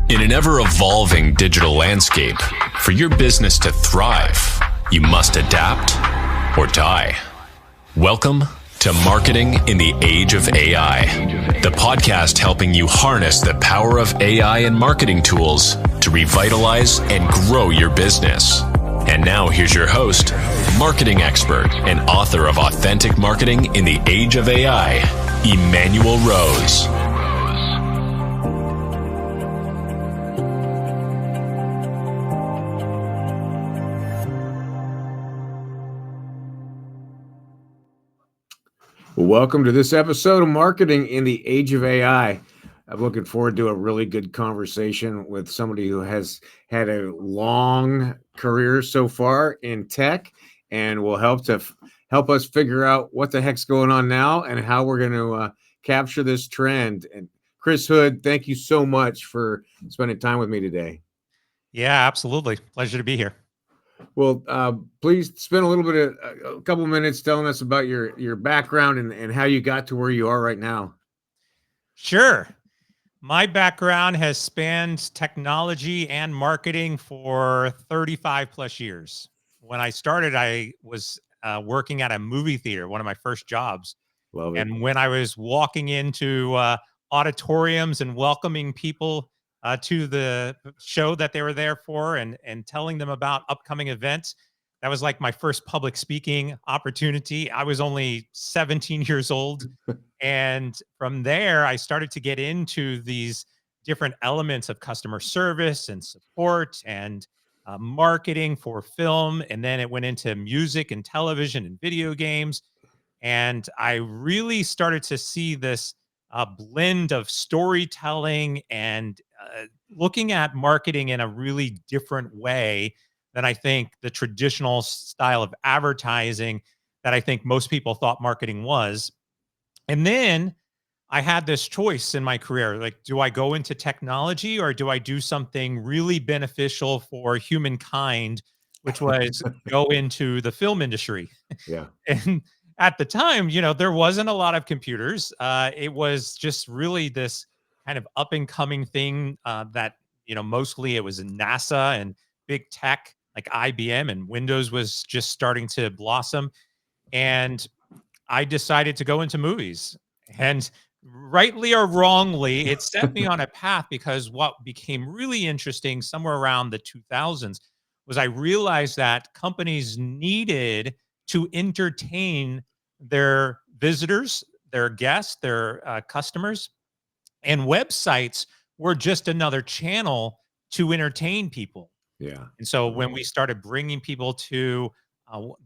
In an ever-evolving digital landscape, for your business to thrive, you must adapt or die. Welcome to Marketing in the Age of AI, the podcast helping you harness the power of AI and marketing tools to revitalize and grow your business. And now here's your host, marketing expert and author of Authentic Marketing in the Age of AI, Emanuel Rose. Welcome to this episode of Marketing in the Age of AI. I'm looking forward to a really good conversation with somebody who has had a long career so far in tech and will help us figure out what the heck's going on now and how we're going to capture this trend. And Chris Hood, thank you so much for spending time with me today. Yeah, absolutely. Pleasure to be here. Well, please spend a couple of minutes telling us about your background and how you got to where you are right now. Sure. My background has spanned technology and marketing for 35 plus years. When I started, I was working at a movie theater, one of my first jobs. Love it. And when I was walking into auditoriums and welcoming people to the show that they were there for and telling them about upcoming events. That was like my first public speaking opportunity. I was only 17 years old. And from there, I started to get into these different elements of customer service and support and marketing for film. And then it went into music and television and video games. And I really started to see this blend of storytelling and looking at marketing in a really different way than I think the traditional style of advertising that I think most people thought marketing was. And then I had this choice in my career, like, do I go into technology or do I do something really beneficial for humankind, which was go into the film industry? Yeah. And at the time, there wasn't a lot of computers. It was just really this kind of up and coming thing that, mostly it was in NASA and big tech like IBM, and Windows was just starting to blossom. And I decided to go into movies. And rightly or wrongly, it set me on a path, because what became really interesting somewhere around the 2000s was I realized that companies needed to entertain their visitors, their guests, their customers, and websites were just another channel to entertain people. Yeah. And so when we started bringing people to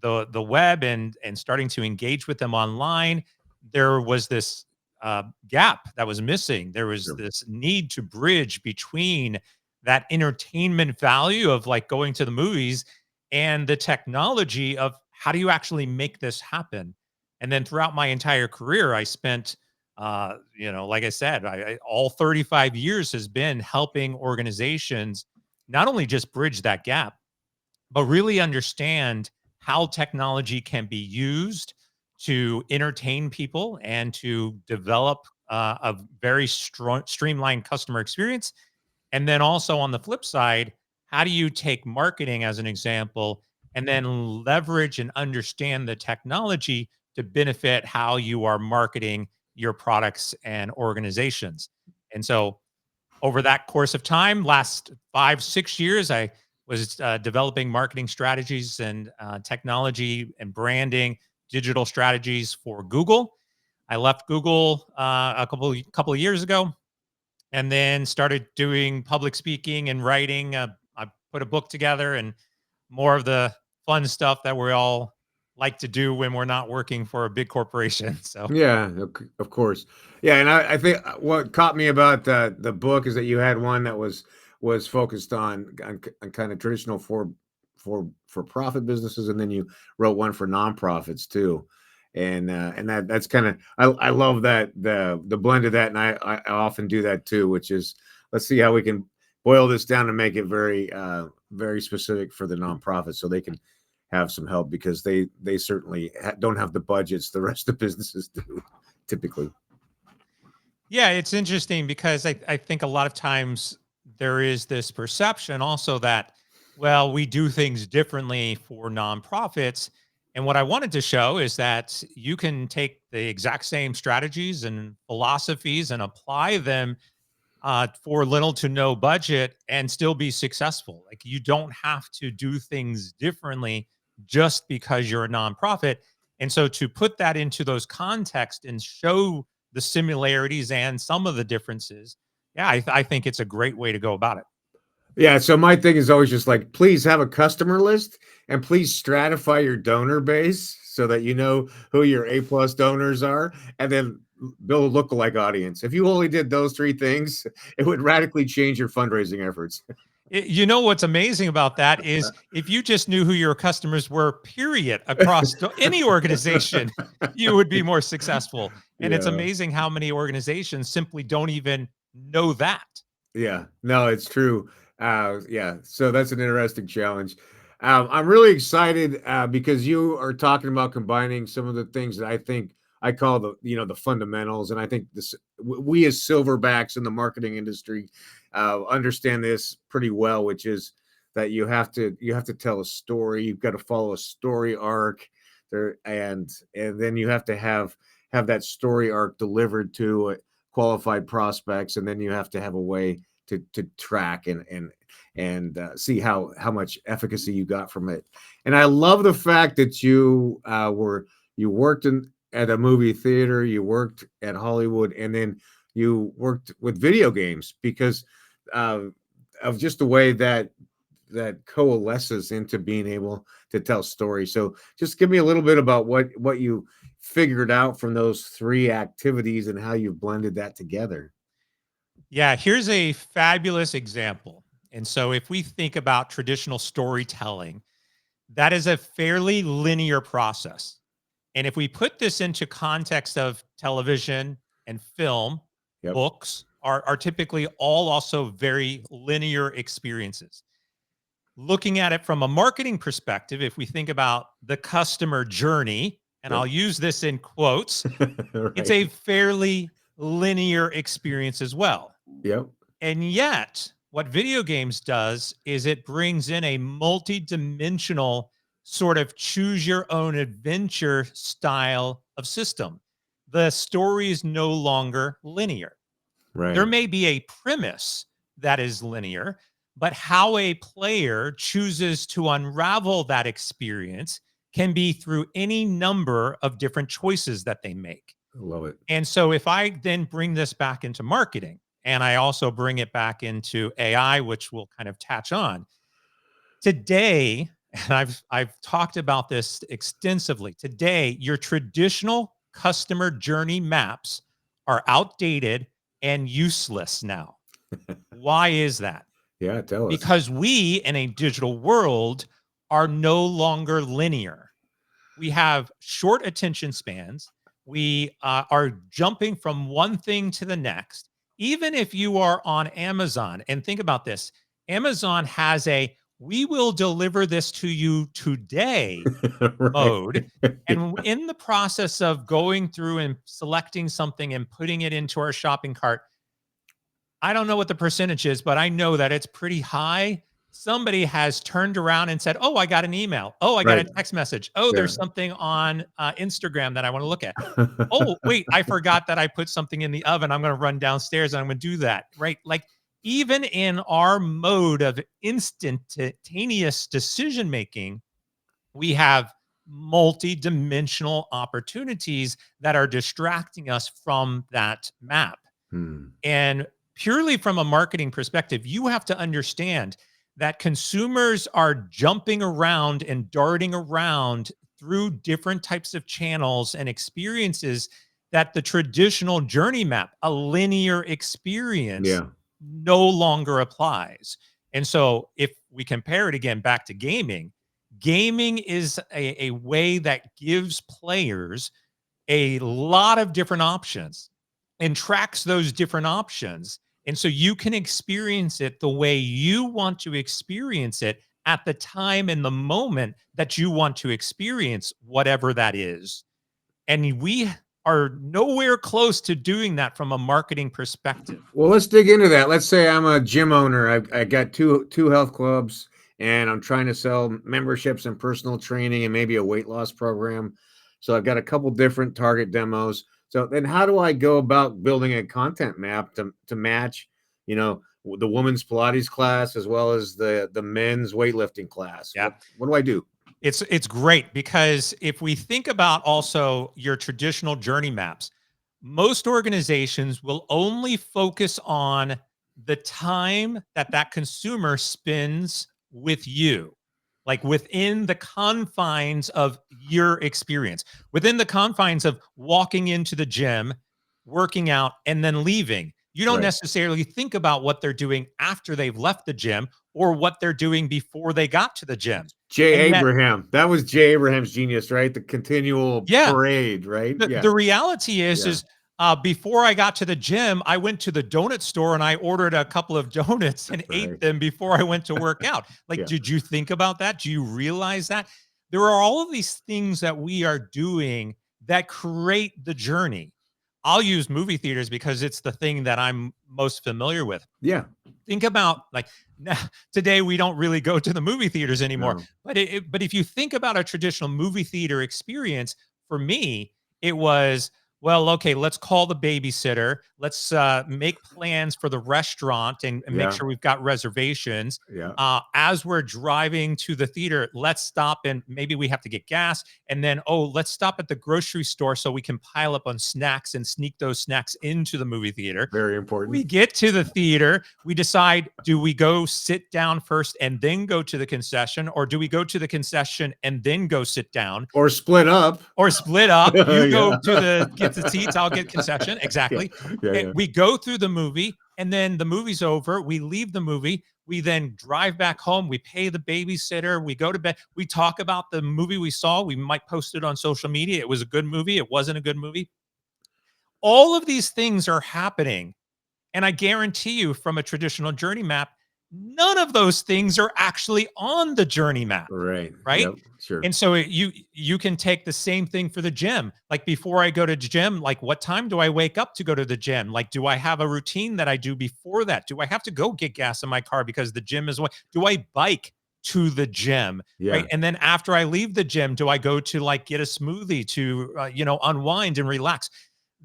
the web and starting to engage with them online, there was this gap that was missing. There was this need to bridge between that entertainment value of like going to the movies and the technology of how do you actually make this happen. And then throughout my entire career, I spent, like I said, all 35 years has been helping organizations not only just bridge that gap, but really understand how technology can be used to entertain people and to develop a very strong, streamlined customer experience. And then also on the flip side, how do you take marketing as an example and then leverage and understand the technology to benefit how you are marketing your products and organizations? And so over that course of time, last 5-6 years, I was developing marketing strategies and technology and branding, digital strategies for Google. I left Google a couple of years ago, and then started doing public speaking and writing. I put a book together and more of the fun stuff that we all like to do when we're not working for a big corporation. So Yeah, of course. Yeah, and I think what caught me about the book is that you had one that was focused on kind of traditional for profit businesses, and then you wrote one for nonprofits too. And that's kind of I love that the blend of that, and I often do that too, which is let's see how we can boil this down and make it very very specific for the nonprofits so they can have some help, because they certainly don't have the budgets the rest of the businesses do typically. yeah, it's interesting because I think a lot of times there is this perception also that, well, we do things differently for nonprofits. And what I wanted to show is that you can take the exact same strategies and philosophies and apply them for little to no budget and still be successful. Like, you don't have to do things differently just because you're a nonprofit. And so to put that into those contexts and show the similarities and some of the differences, yeah, I think it's a great way to go about it. Yeah, so my thing is always just like, please have a customer list and please stratify your donor base so that you know who your A+ donors are, and then build a lookalike audience. If you only did those three things, it would radically change your fundraising efforts. You know what's amazing about that is if you just knew who your customers were, period, across any organization, you would be more successful. And it's Yeah. amazing how many organizations simply don't even know that. Yeah, no, it's true. Yeah, so that's an interesting challenge. I'm really excited because you are talking about combining some of the things that I think I call the fundamentals, and I think we as silverbacks in the marketing industry understand this pretty well, which is that you have to tell a story. You've got to follow a story arc there, and then you have to have that story arc delivered to qualified prospects, and then you have to have a way to track and see how much efficacy you got from it. And I love the fact that you worked at a movie theater, you worked at Hollywood, and then you worked with video games because uh, of just the way that coalesces into being able to tell stories. So just give me a little bit about what you figured out from those three activities and how you've blended that together. Yeah, here's a fabulous example. And so if we think about traditional storytelling, that is a fairly linear process. And if we put this into context of television and film, Yep. books are typically all also very linear experiences. Looking at it from a marketing perspective, if we think about the customer journey, and Yep. I'll use this in quotes, it's Right. a fairly linear experience as well. Yep. And yet, what video games does is it brings in a multi-dimensional sort of choose your own adventure style of system. The story is no longer linear. There Right. may be a premise that is linear, but how a player chooses to unravel that experience can be through any number of different choices that they make. I love it. And so if I then bring this back into marketing and I also bring it back into AI, which we'll kind of touch on today, and I've talked about this extensively. Today, your traditional customer journey maps are outdated and useless now. Why is that? Yeah, tell us. Because we in a digital world are no longer linear. We have short attention spans. We are jumping from one thing to the next. Even if you are on Amazon, and think about this, Amazon has a we will deliver this to you today Right. mode. And in the process of going through and selecting something and putting it into our shopping cart, I don't know what the percentage is, but I know that it's pretty high. Somebody has turned around and said, "Oh, I got an email. Oh, I got a Right. text message. Oh, Yeah. there's something on Instagram that I want to look at. Oh, wait, I forgot that I put something in the oven. I'm going to run downstairs and I'm going to do that." Right? Like, even in our mode of instantaneous decision making, we have multi-dimensional opportunities that are distracting us from that map. Hmm. And purely from a marketing perspective, you have to understand that consumers are jumping around and darting around through different types of channels and experiences that the traditional journey map, a linear experience, Yeah. no longer applies. And so if we compare it again back to gaming, gaming is a way that gives players a lot of different options and tracks those different options. And so you can experience it the way you want to experience it at the time and the moment that you want to experience whatever that is. And we are nowhere close to doing that from a marketing perspective. Well, let's dig into that. Let's say I'm a gym owner. I got two health clubs, and I'm trying to sell memberships and personal training and maybe a weight loss program. So I've got a couple different target demos. So then how do I go about building a content map to match, the women's Pilates class as well as the men's weightlifting class? Yeah. What do I do? It's great, because if we think about also your traditional journey maps, most organizations will only focus on the time that that consumer spends with you, like within the confines of your experience, within the confines of walking into the gym, working out, and then leaving. You don't Right. necessarily think about what they're doing after they've left the gym or what they're doing before they got to the gym. Jay And yet, Abraham. That was Jay Abraham's genius, right? The continual yeah, parade, right? Yeah. the reality is, Yeah. before I got to the gym, I went to the donut store and I ordered a couple of donuts and ate Right. them before I went to work out. Like, Yeah. did you think about that? Do you realize that? There are all of these things that we are doing that create the journey. I'll use movie theaters because it's the thing that I'm most familiar with. Yeah. Think about, like, now, today we don't really go to the movie theaters anymore, No. but if you think about a traditional movie theater experience, for me, it was, well, okay, let's call the babysitter, let's make plans for the restaurant, and make Yeah. sure we've got reservations. Yeah. As we're driving to the theater, let's stop, and maybe we have to get gas, and then, oh, let's stop at the grocery store so we can pile up on snacks and sneak those snacks into the movie theater. Very We important. get to the theater, we decide, do we go sit down first and then go to the concession, or do we go to the concession and then go sit down, Or split up. or split up? You go Yeah. get the seats, I'll get concession. Exactly. Yeah. And we go through the movie, and then the movie's over. We leave the movie. We then drive back home. We pay the babysitter. We go to bed. We talk about the movie we saw. We might post it on social media. It was a good movie. It wasn't a good movie. All of these things are happening. And I guarantee you, from a traditional journey map, none of those things are actually on the journey map, Right. right? Yep. Sure. And so you can take the same thing for the gym. Like, before I go to the gym, like, what time do I wake up to go to the gym? Like, do I have a routine that I do before that? Do I have to go get gas in my car because the gym is away? Do I bike to the gym? Yeah. Right. And then after I leave the gym, do I go to, like, get a smoothie to unwind and relax?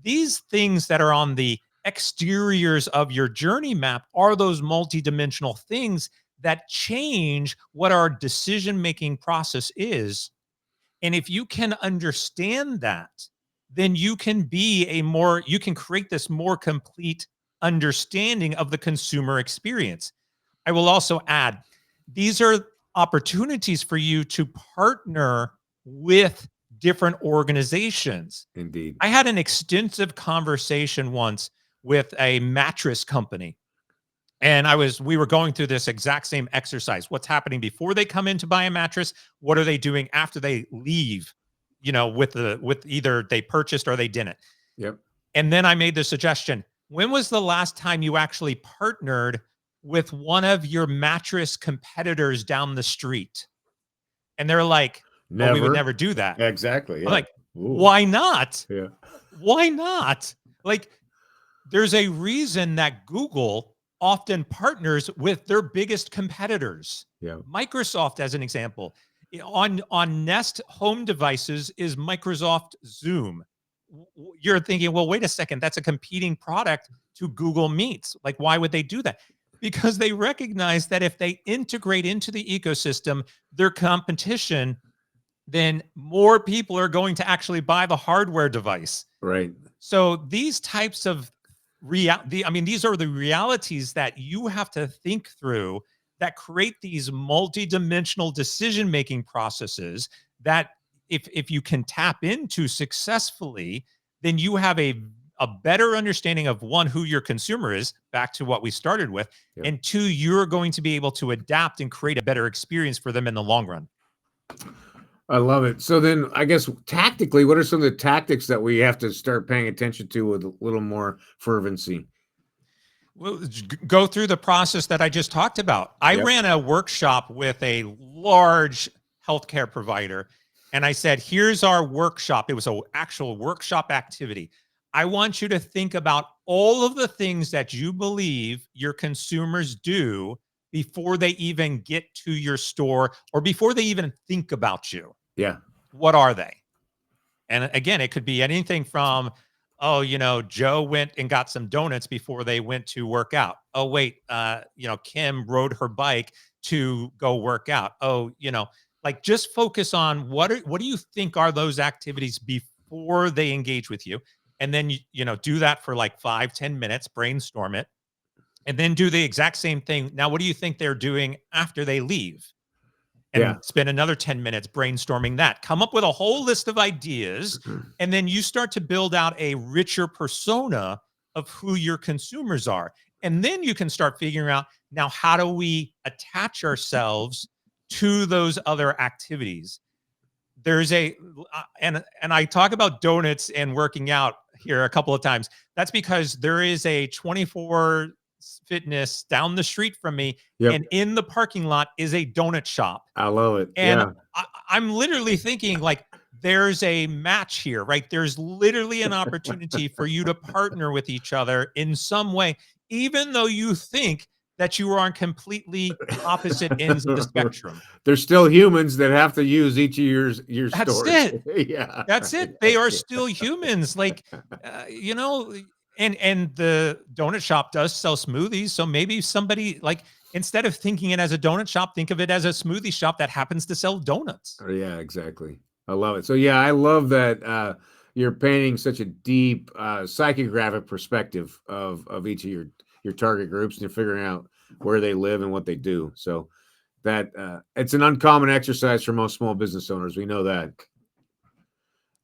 These things that are on the exteriors of your journey map are those multidimensional things that change what our decision making process is. And if you can understand that, then you can you can create this more complete understanding of the consumer experience. I will also add, these are opportunities for you to partner with different organizations. Indeed. I had an extensive conversation once with a mattress company, and we were going through this exact same exercise. What's happening before they come in to buy a mattress? What are they doing after they leave? With either they purchased or they didn't. Yep. And then I made the suggestion: when was the last time you actually partnered with one of your mattress competitors down the street? And they're like, "Oh, we would never do that." Exactly. Yeah. I'm like, Ooh. why not? Yeah. Why not? Like, there's a reason that Google often partners with their biggest competitors. Yeah. Microsoft, as an example, on Nest home devices is Microsoft Zoom. You're thinking, well, wait a second, that's a competing product to Google Meets. Like, why would they do that? Because they recognize that if they integrate into the ecosystem their competition, then more people are going to actually buy the hardware device. Right. So these types of these are the realities that you have to think through that create these multidimensional decision-making processes that if you can tap into successfully, then you have a better understanding of, one, who your consumer is, back to what we started with, Yep. and two, you're going to be able to adapt and create a better experience for them in the long run. I love it. So then I guess tactically, what are some of the tactics that we have to start paying attention to with a little more fervency? Well, go through the process that I just talked about. I Yep. ran a workshop with a large healthcare provider, And I said, here's our workshop. It was an actual workshop activity. I want you to think about all of the things that you believe your consumers do before they even get to your store or before they even think about you. Yeah. What are they? And again, it could be anything from, oh, Joe went and got some donuts before they went to work out. Oh, wait, Kim rode her bike to go work out. Oh, like just focus on what do you think are those activities before they engage with you? And then, do that for like 5-10 minutes, brainstorm it, and then do the exact same thing. Now, what do you think they're doing after they leave? Yeah. And spend another 10 minutes brainstorming that. Come up with a whole list of ideas, and then you start to build out a richer persona of who your consumers are. And then you can start figuring out, now, how do we attach ourselves to those other activities? There's and I talk about donuts and working out here a couple of times. That's because there is a 24 fitness down the street from me, Yep. and in the parking lot is a donut shop. I love it. And Yeah. I'm literally thinking, like, there's a match here, right? There's literally an opportunity for you to partner with each other in some way, even though you think that you are on completely opposite ends of the spectrum. There's still humans that have to use each of your That's stores. it. Yeah. That's Right. it. They are still humans. Like, and the donut shop does sell smoothies. So maybe somebody, like, instead of thinking it as a donut shop, think of it as a smoothie shop that happens to sell donuts. Yeah, exactly. I love it. So yeah, I love that you're painting such a deep psychographic perspective of each of your target groups, and you're figuring out where they live and what they do. So that it's an uncommon exercise for most small business owners. We know that.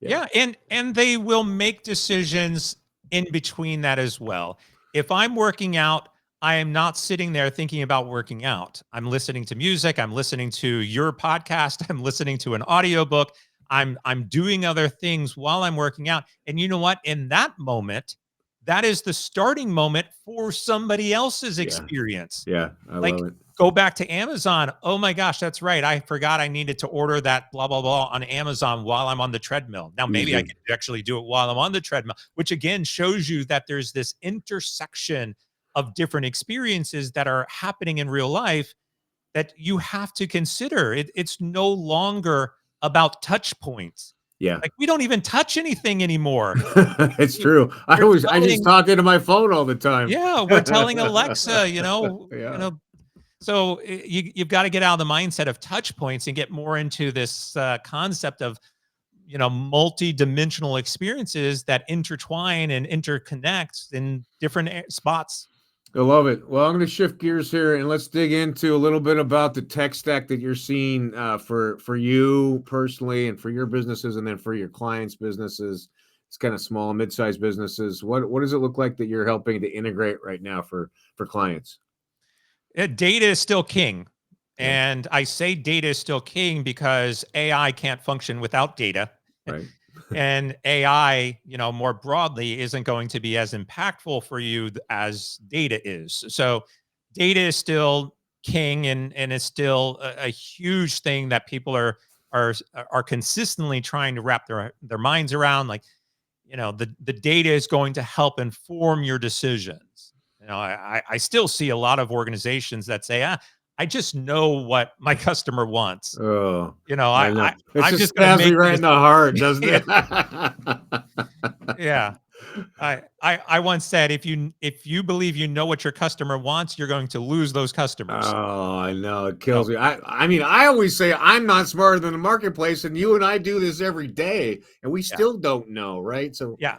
Yeah, and they will make decisions in between that as well. If I'm working out, I am not sitting there thinking about working out. I'm listening to music, I'm listening to your podcast, I'm listening to an audiobook. I'm doing other things while I'm working out. And you know what? In that moment, that is the starting moment for somebody else's Yeah. experience. Yeah, I Like, love it. go back to Amazon. Oh my gosh, that's right. I forgot I needed to order that blah, blah, blah on Amazon while I'm on the treadmill. Now, maybe I Easy. can actually do it while I'm on the treadmill, which again shows you that there's this intersection of different experiences that are happening in real life that you have to consider. It's no longer about touch points. Yeah. Like, we don't even touch anything anymore. It's true. I We're just telling, talk into my phone all the time. yeah, we're telling Alexa, Yeah. so you've got to get out of the mindset of touch points and get more into this concept of, multi-dimensional experiences that intertwine and interconnect in different spots. I love it. Well, I'm going to shift gears here and let's dig into a little bit about the tech stack that you're seeing for you personally and for your businesses, and then for your clients' businesses. It's kind of small, mid-sized businesses. What does it look like that you're helping to integrate right now for clients? Data is still king. Yeah. And I say data is still king because AI can't function without data. Right. And AI, more broadly, isn't going to be as impactful for you as data is. So data is still king, and it's still a huge thing that people are consistently trying to wrap their minds around. Like, the data is going to help inform your decisions. I still see a lot of organizations that say, I just know what my customer wants. Oh, I, I know. I It I'm just just going to stabs me make right this. in the heart, doesn't Yeah. it? Yeah. I once said, if you believe you know what your customer wants, you're going to lose those customers. Oh, I know. It You kills me. I mean, I always say I'm not smarter than the marketplace, and you and I do this every day, and we Yeah. still don't know, right? So Yeah.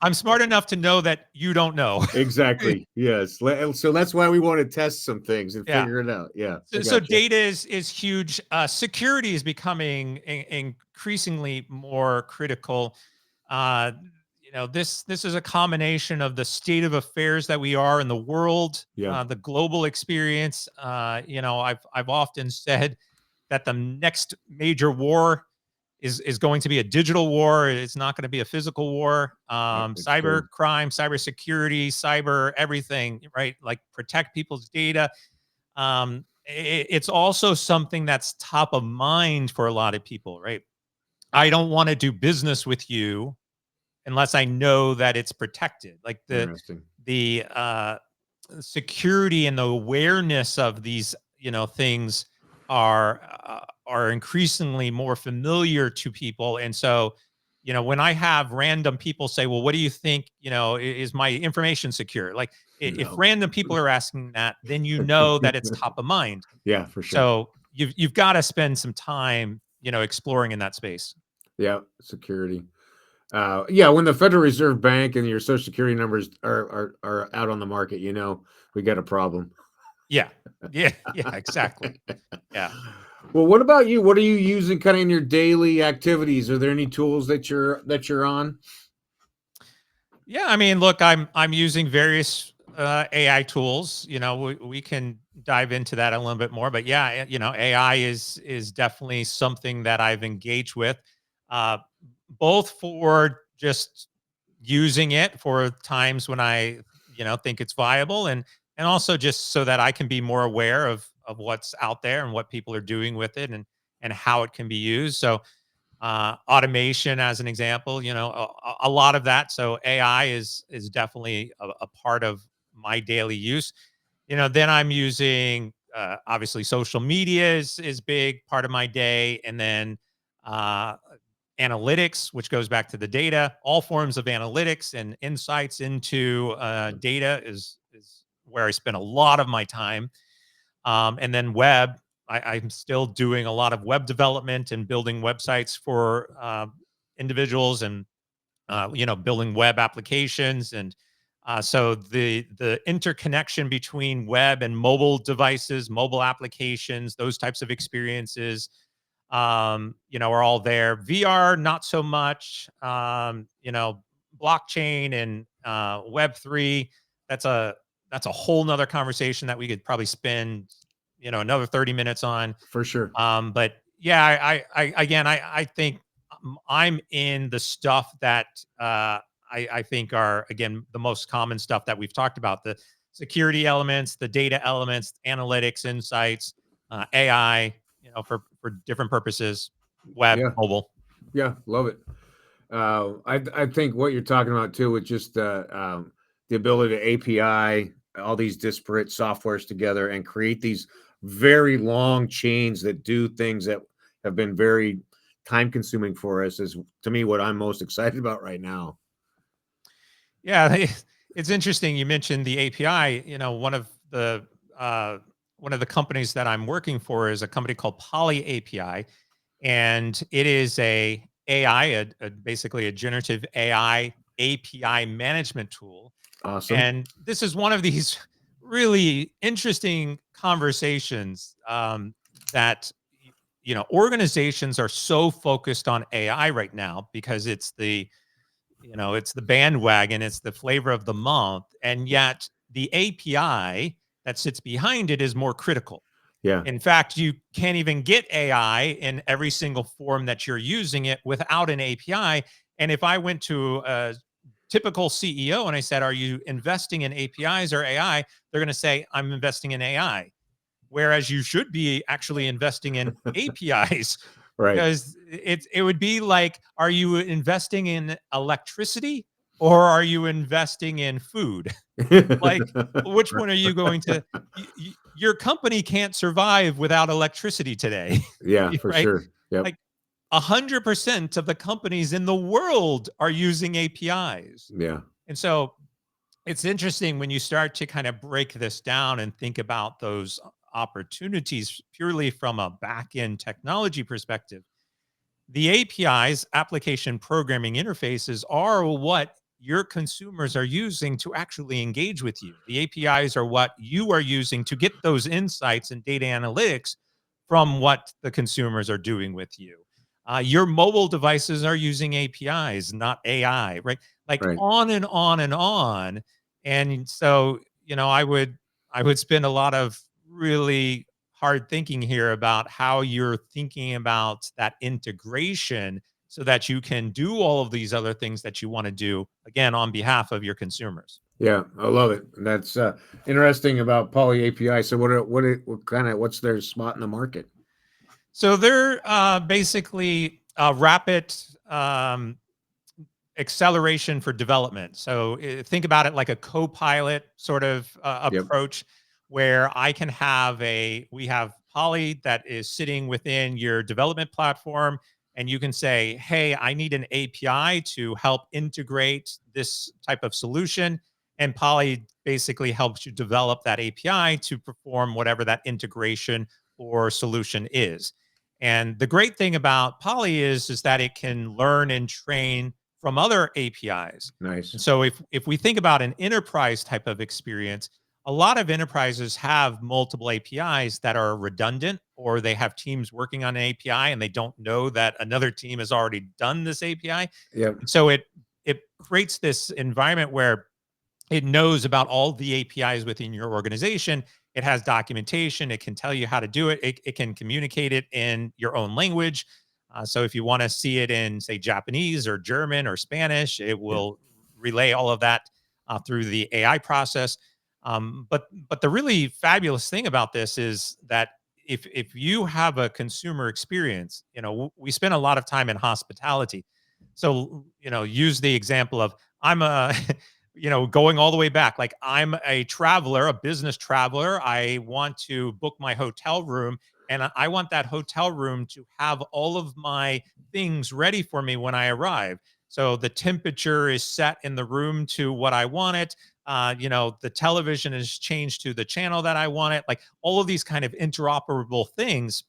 I'm smart enough to know that you don't know. exactly. Yes. So that's why we want to test some things and Yeah. figure it out. Yeah. I So gotcha. data is huge. Security is becoming increasingly more critical. Uh, this is a combination of the state of affairs that we are in the world, Yeah. the global experience. I've often said that the next major war is going to be a digital war. It's not going to be a physical war. It's Cyber true. crime, cyber security, cyber everything, right? Like, protect people's data. It's also something that's top of mind for a lot of people, right? I don't want to do business with you unless I know that it's protected. Like Interesting. the security and the awareness of these, things are increasingly more familiar to people. And so, when I have random people say, well, what do you think, is my information secure? Like if No. random people are asking that, then you know that it's top of mind. Yeah, for sure. So you've got to spend some time, exploring in that space. Yeah, security. Yeah, when the Federal Reserve Bank and your Social Security numbers are out on the market, we got a problem. Yeah. Yeah. Yeah, exactly. Yeah. Well, what about you? What are you using kind of in your daily activities? Are there any tools that you're on? Yeah, I mean, look, I'm using various AI tools. We can dive into that a little bit more, but yeah, AI is definitely something that I've engaged with, uh, both for just using it for times when I think it's viable, and also just so that I can be more aware of what's out there and what people are doing with it, and how it can be used. So automation as an example, a lot of that. So AI is definitely a part of my daily use. Then I'm using, obviously, social media is big part of my day, and then uh analytics, which goes back to the data. All forms of analytics and insights into data is where I spend a lot of my time. And then web, I'm still doing a lot of web development and building websites for individuals, and building web applications. And so the interconnection between web and mobile devices, mobile applications, those types of experiences, are all there. VR, not so much. Blockchain and Web3. That's a that's a whole nother conversation that we could probably spend, another 30 minutes on. For sure. But yeah, I think I'm in the stuff that I think are, again, the most common stuff that we've talked about: the security elements, the data elements, analytics, insights, AI, for different purposes, web, Yeah. mobile. Yeah, love it. I think what you're talking about too, with just the ability to API all these disparate softwares together and create these very long chains that do things that have been very time consuming for us, is to me what I'm most excited about right now. Yeah, it's interesting. You mentioned the API. Uh, one of the companies that I'm working for is a company called Poly API, and it is basically a generative AI API management tool. Awesome. And this is one of these really interesting conversations, that organizations are so focused on AI right now because it's the bandwagon, it's the flavor of the month, and yet the API that sits behind it is more critical. Yeah. In fact, you can't even get AI in every single form that you're using it without an API. And if I went to a typical CEO and I said, "Are you investing in APIs or AI?" They're going to say, "I'm investing in AI." Whereas you should be actually investing in APIs, Right. because it would be like, are you investing in electricity or are you investing in food? Like, which one are you going to? Your company can't survive without electricity today, Yeah, for right? sure. Yep. Like 100% of the companies in the world are using APIs, Yeah. and so it's interesting when you start to kind of break this down and think about those opportunities purely from a back end technology perspective. The APIs, application programming interfaces, are what your consumers are using to actually engage with you. The APIs are what you are using to get those insights and data analytics from what the consumers are doing with you. Your mobile devices are using APIs, not AI, right? Like, Right. on and on and on. And so, I would spend a lot of really hard thinking here about how you're thinking about that integration so that you can do all of these other things that you want to do, again, on behalf of your consumers. Yeah, I love it. That's interesting about Poly API. So what kind of what's their spot in the market? So they're basically rapid acceleration for development. So think about it like a co-pilot sort of Yep. approach, where we have Polly that is sitting within your development platform, and you can say, hey, I need an API to help integrate this type of solution. And Polly basically helps you develop that API to perform whatever that integration or solution is. And the great thing about Polly is that it can learn and train from other APIs. Nice. And so if we think about an enterprise type of experience, a lot of enterprises have multiple APIs that are redundant, or they have teams working on an API and they don't know that another team has already done this API. Yep. And so it creates this environment where it knows about all the APIs within your organization. It has documentation. It can tell you how to do it. It can communicate it in your own language. So if you want to see it in, say, Japanese or German or Spanish, it will relay all of that through the AI process. But the really fabulous thing about this is that if you have a consumer experience, we spend a lot of time in hospitality. So, use the example of I'm a going all the way back. Like, I'm a traveler, a business traveler. I want to book my hotel room, and I want that hotel room to have all of my things ready for me when I arrive. So the temperature is set in the room to what I want it. The television is changed to the channel that I want it. Like, all of these kind of interoperable things.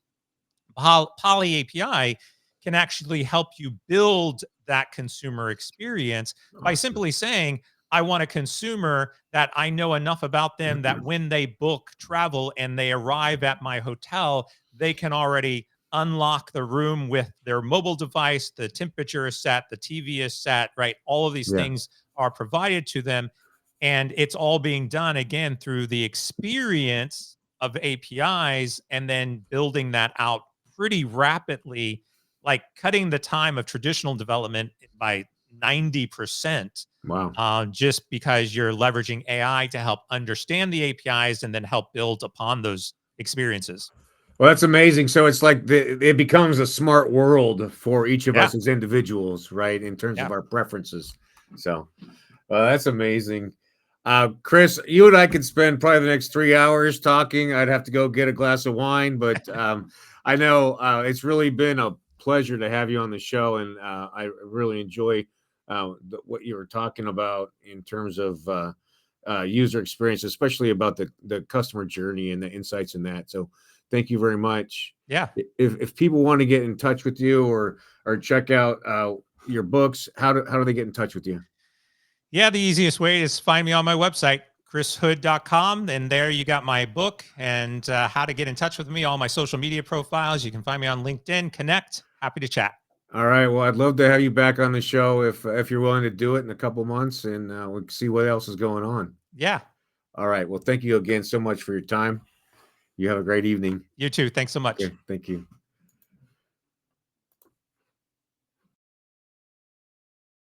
Poly API can actually help you build that consumer experience by simply saying, I want a consumer that I know enough about them that when they book travel and they arrive at my hotel, they can already unlock the room with their mobile device. The temperature is set, the TV is set, right? All of these things are provided to them. And it's all being done again through the experience of APIs, and then building that out pretty rapidly, like cutting the time of traditional development by 90%. Wow. Just because you're leveraging AI to help understand the APIs and then help build upon those experiences. Well, that's amazing. So it's like it becomes a smart world for each of us as individuals, right? In terms of our preferences. So that's amazing. Chris, you and I could spend probably the next 3 hours talking. I'd have to go get a glass of wine, but I know it's really been a pleasure to have you on the show, and I really enjoy what you were talking about in terms of user experience, especially about the customer journey and the insights in that. So thank you very much. Yeah. If people want to get in touch with you or check out your books, how do they get in touch with you? Yeah, the easiest way is find me on my website, chrishood.com. And there you got my book and how to get in touch with me, all my social media profiles. You can find me on LinkedIn, connect. Happy to chat. All right. Well, I'd love to have you back on the show if you're willing to do it in a couple months, and we'll see what else is going on. Yeah. All right. Well, thank you again so much for your time. You have a great evening. You too. Thanks so much. Okay, thank you.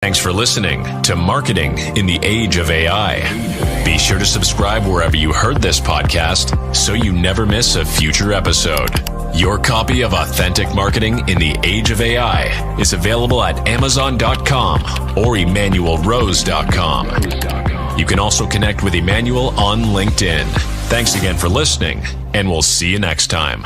Thanks for listening to Marketing in the Age of AI. Be sure to subscribe wherever you heard this podcast so you never miss a future episode. Your copy of Authentic Marketing in the Age of AI is available at Amazon.com or EmanuelRose.com. You can also connect with Emanuel on LinkedIn. Thanks again for listening, and we'll see you next time.